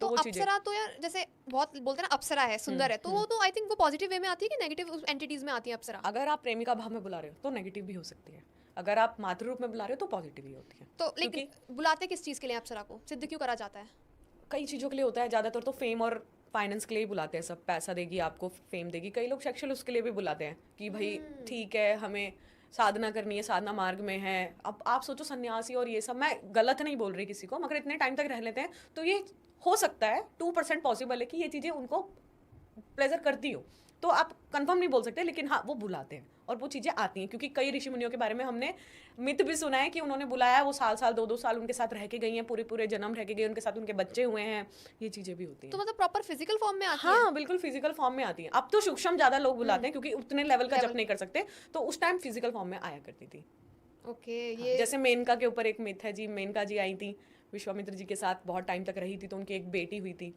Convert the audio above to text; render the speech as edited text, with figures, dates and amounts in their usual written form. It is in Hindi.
वो चीजें अप्सरा तो यार जैसे बहुत बोलते हैं ना अप्सरा है, सुंदर है, तो वो तो आई थिंक वो पॉजिटिव वे में आती है कि नेगेटिव एंटिटीज में आती है अप्सरा? अगर आप प्रेमिका भाव में बुला रहे हो तो नेगेटिव भी हो सकती है, अगर आप मातृ रूप में बुला रहे हो तो पॉजिटिव ही होती है। तो लेकिन क्योंकि बुलाते किस चीज के लिए अप्सरा को, सिद्ध क्यों करा जाता है? कई चीज़ों के लिए होता है, ज़्यादातर तो फेम और फाइनेंस के लिए ही बुलाते हैं सब, पैसा देगी आपको, फेम देगी। कई लोग सेक्सुअल उसके लिए भी बुलाते हैं कि भाई ठीक है हमें साधना करनी है, साधना मार्ग में है। अब आप सोचो सन्यासी और ये सब, मैं गलत नहीं बोल रही किसी को, मगर इतने टाइम तक रह लेते हैं तो ये हो सकता है 2% पॉसिबल है कि ये चीज़ें उनको प्लेजर करती हो, तो आप कंफर्म नहीं बोल सकते, लेकिन हाँ वो बुलाते हैं और वो चीज़ें आती हैं। क्योंकि कई ऋषि मुनियों के बारे में हमने मिथ भी सुना है कि उन्होंने बुलाया, वो साल साल 2-2 साल उनके साथ रह के गई हैं, पूरे पूरे जन्म रह के गई, उनके साथ उनके बच्चे हुए हैं, ये चीज़ें भी होती तो हैं। मतलब प्रॉपर फिजिकल फॉर्म में आती है? हाँ बिल्कुल फिजिकल फॉर्म में आती है। अब तो सूक्ष्म ज़्यादा लोग बुलाते हैं क्योंकि उतने लेवल का जप नहीं कर सकते, तो उस टाइम फिजिकल फॉर्म में आया करती थी। ओके, हाँ, ये जैसे मेनका के ऊपर एक मिथ है जी, मेनका जी आई थी विश्वामित्र जी के साथ, बहुत टाइम तक रही थी, तो उनकी एक बेटी हुई थी,